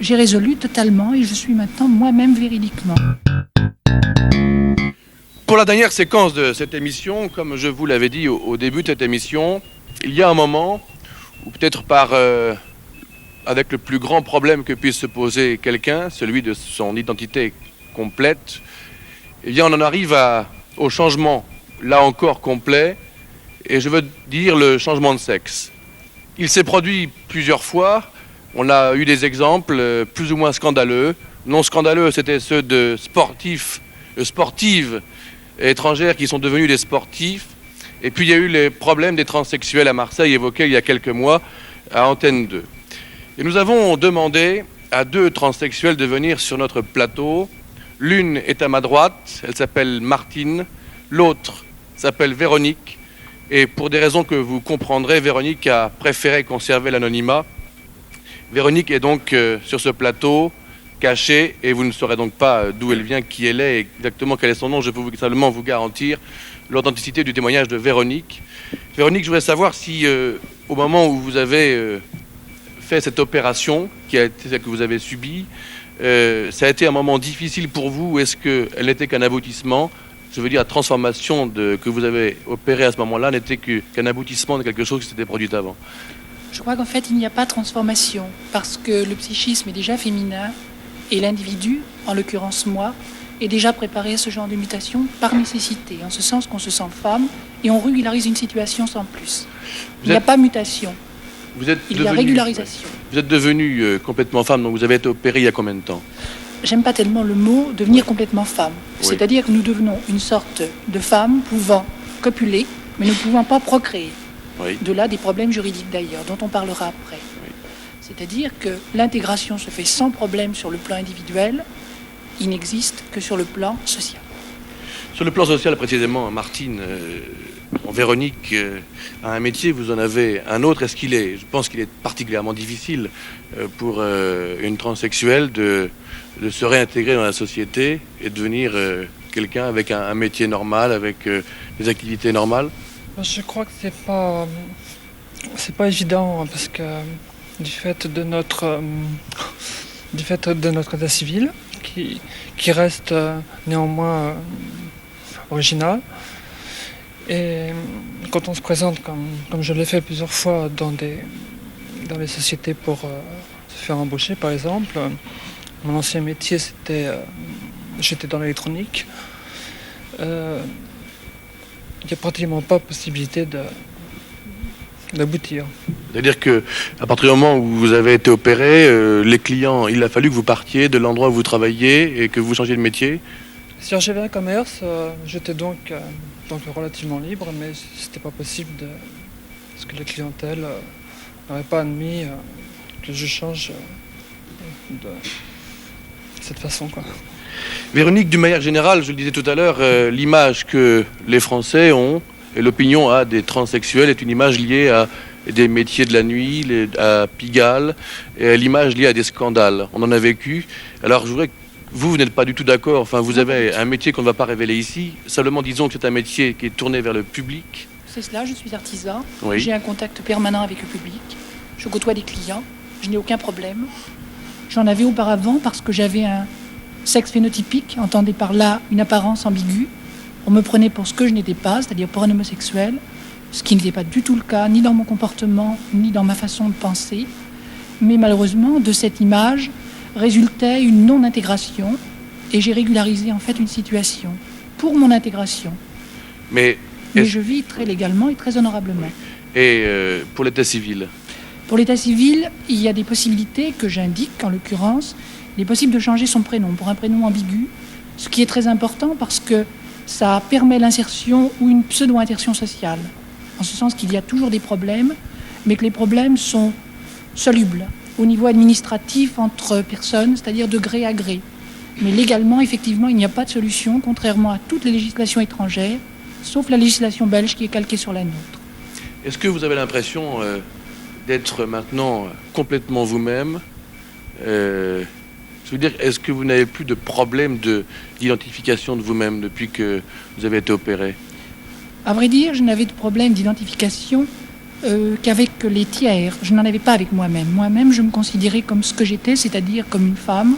j'ai résolu totalement et je suis maintenant moi-même véridiquement. Pour la dernière séquence de cette émission, comme je vous l'avais dit au début de cette émission, il y a un moment où peut-être avec le plus grand problème que puisse se poser quelqu'un, celui de son identité complète, eh bien on en arrive au changement, là encore complet, et je veux dire le changement de sexe. Il s'est produit plusieurs fois, on a eu des exemples plus ou moins scandaleux. Non scandaleux, c'était ceux de sportives étrangères qui sont devenus des sportifs. Et puis il y a eu les problèmes des transsexuels à Marseille évoqués il y a quelques mois à Antenne 2. Et nous avons demandé à 2 transsexuels de venir sur notre plateau. L'une est à ma droite, elle s'appelle Martine, l'autre s'appelle Véronique. Et pour des raisons que vous comprendrez, Véronique a préféré conserver l'anonymat. Véronique est donc sur ce plateau, cachée, et vous ne saurez donc pas d'où elle vient, qui elle est, et exactement quel est son nom. Je peux simplement vous garantir l'authenticité du témoignage de Véronique. Véronique, je voudrais savoir si, au moment où vous avez fait cette opération, qui a été celle que vous avez subie, ça a été un moment difficile pour vous, ou est-ce qu'elle n'était qu'un aboutissement? Je veux dire, la transformation que vous avez opérée à ce moment-là n'était qu'un aboutissement de quelque chose qui s'était produit avant. Je crois qu'en fait, il n'y a pas de transformation, parce que le psychisme est déjà féminin, et l'individu, en l'occurrence moi, est déjà préparé à ce genre de mutation par nécessité, en ce sens qu'on se sent femme, et on régularise une situation sans plus. Il n'y a pas mutation, il y a régularisation. Vous êtes devenue complètement femme, donc vous avez été opérée il y a combien de temps? J'aime pas tellement le mot devenir complètement femme. Oui. C'est-à-dire que nous devenons une sorte de femme pouvant copuler, mais ne pouvant pas procréer. Oui. De là des problèmes juridiques d'ailleurs, dont on parlera après. Oui. C'est-à-dire que l'intégration se fait sans problème sur le plan individuel, il n'existe que sur le plan social. Sur le plan social, précisément, Martine, Véronique a un métier, vous en avez un autre. Je pense qu'il est particulièrement difficile pour une transsexuelle de se réintégrer dans la société et de devenir quelqu'un avec un métier normal, avec des activités normales. Je crois que c'est pas évident parce que du fait de notre état civil qui reste néanmoins original, et quand on se présente comme je l'ai fait plusieurs fois dans les sociétés pour se faire embaucher par exemple, mon ancien métier j'étais dans l'électronique. Il n'y a pratiquement pas possibilité d'aboutir. C'est-à-dire qu'à partir du moment où vous avez été opéré, les clients, il a fallu que vous partiez de l'endroit où vous travailliez et que vous changiez de métier? Sur GVA Commerce, j'étais donc relativement libre, mais c'était pas possible parce que la clientèle n'aurait pas admis que je change de cette façon, quoi. Véronique, d'une manière générale, je le disais tout à l'heure, l'image que les Français ont et l'opinion a des transsexuels est une image liée à des métiers de la nuit, à Pigalle, et l'image liée à des scandales. On en a vécu. Alors je voudrais que vous n'êtes pas du tout d'accord. Enfin, vous avez un métier qu'on ne va pas révéler ici. Simplement, disons que c'est un métier qui est tourné vers le public. C'est cela, je suis artisan. Oui. J'ai un contact permanent avec le public. Je côtoie des clients. Je n'ai aucun problème. J'en avais auparavant parce que j'avais un sexe phénotypique, entendez par là une apparence ambiguë. On me prenait pour ce que je n'étais pas, c'est-à-dire pour un homosexuel, ce qui n'était pas du tout le cas, ni dans mon comportement, ni dans ma façon de penser. Mais malheureusement, de cette image résultait une non-intégration, et j'ai régularisé en fait une situation pour mon intégration. Mais je vis très légalement et très honorablement. Et pour l'état civil? Pour l'état civil, il y a des possibilités que j'indique, en l'occurrence. Il est possible de changer son prénom pour un prénom ambigu, ce qui est très important parce que ça permet l'insertion ou une pseudo-insertion sociale. En ce sens qu'il y a toujours des problèmes, mais que les problèmes sont solubles au niveau administratif entre personnes, c'est-à-dire de gré à gré. Mais légalement, effectivement, il n'y a pas de solution, contrairement à toutes les législations étrangères, sauf la législation belge qui est calquée sur la nôtre. Est-ce que vous avez l'impression d'être maintenant complètement vous-même? Je veux dire, est-ce que vous n'avez plus de problème d'identification de vous-même depuis que vous avez été opéré? À vrai dire, je n'avais de problème d'identification qu'avec les tiers. Je n'en avais pas avec moi-même. Moi-même, je me considérais comme ce que j'étais, c'est-à-dire comme une femme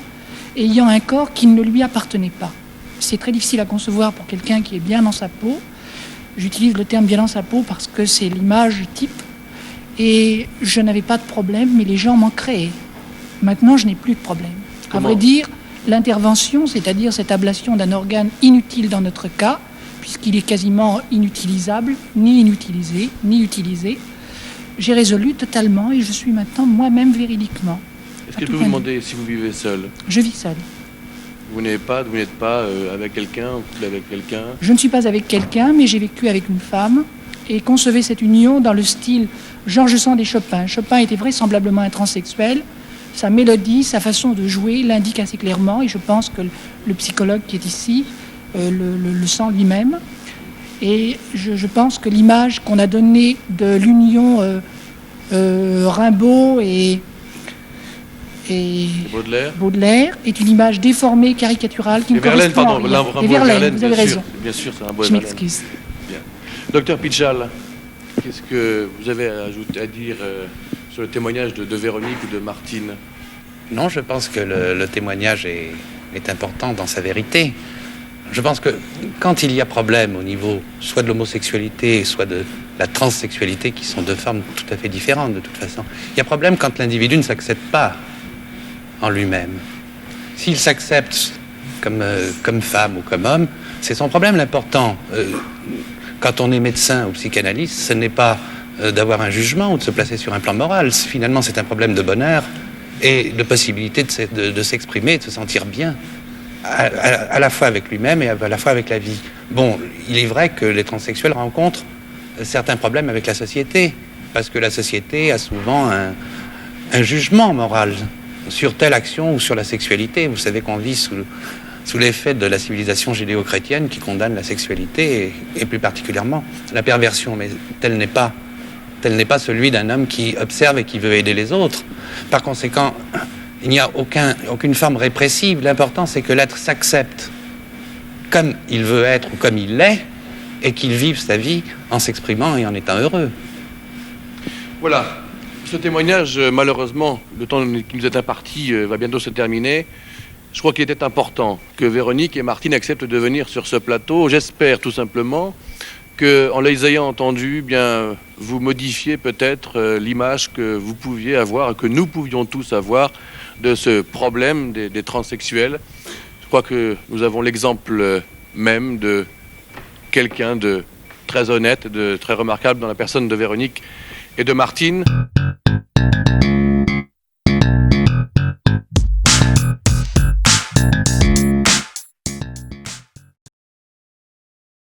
ayant un corps qui ne lui appartenait pas. C'est très difficile à concevoir pour quelqu'un qui est bien dans sa peau. J'utilise le terme bien dans sa peau parce que c'est l'image type. Et je n'avais pas de problème, mais les gens m'en créaient. Maintenant, je n'ai plus de problème. Comment ? À vrai dire, l'intervention, c'est-à-dire cette ablation d'un organe inutile dans notre cas, puisqu'il est quasiment inutilisable, ni inutilisé, ni utilisé, j'ai résolu totalement et je suis maintenant moi-même véridiquement. Est-ce que je peux vous demander si vous vivez seul ? Je vis seule. Vous n'êtes pas avec quelqu'un, en couple avec quelqu'un ? Je ne suis pas avec quelqu'un, mais j'ai vécu avec une femme et concevais cette union dans le style Georges Sand et Chopin. Chopin était vraisemblablement un transsexuel. Sa mélodie, sa façon de jouer l'indique assez clairement et je pense que le psychologue qui est ici le sent lui-même. Et je pense que l'image qu'on a donnée de l'union Rimbaud et Baudelaire est une image déformée, caricaturale qui ne correspond à rien. Et Verlaine, vous avez raison. Bien sûr, c'est un beau. Je m'excuse. Bien. Docteur Pichal, qu'est-ce que vous avez à dire sur le témoignage de Véronique ou de Martine ? Non, je pense que le témoignage est important dans sa vérité. Je pense que quand il y a problème au niveau soit de l'homosexualité, soit de la transsexualité, qui sont deux formes tout à fait différentes de toute façon, il y a problème quand l'individu ne s'accepte pas en lui-même. S'il s'accepte comme femme ou comme homme, c'est son problème. L'important, quand on est médecin ou psychanalyste, ce n'est pas d'avoir un jugement ou de se placer sur un plan moral. Finalement, c'est un problème de bonheur et de possibilité de s'exprimer, de se sentir bien, à la fois avec lui-même et à la fois avec la vie. Bon, il est vrai que les transsexuels rencontrent certains problèmes avec la société, parce que la société a souvent un jugement moral sur telle action ou sur la sexualité. Vous savez qu'on vit sous l'effet de la civilisation judéo-chrétienne qui condamne la sexualité et plus particulièrement la perversion, mais tel n'est pas celui d'un homme qui observe et qui veut aider les autres. Par conséquent, il n'y a aucune forme répressive. L'important, c'est que l'être s'accepte comme il veut être ou comme il l'est et qu'il vive sa vie en s'exprimant et en étant heureux. Voilà. Ce témoignage, malheureusement, le temps qui nous est imparti va bientôt se terminer. Je crois qu'il était important que Véronique et Martine acceptent de venir sur ce plateau. J'espère tout simplement qu'en les ayant entendus, bien, vous modifiez peut-être l'image que vous pouviez avoir, que nous pouvions tous avoir de ce problème des transsexuels. Je crois que nous avons l'exemple même de quelqu'un de très honnête, de très remarquable dans la personne de Véronique et de Martine.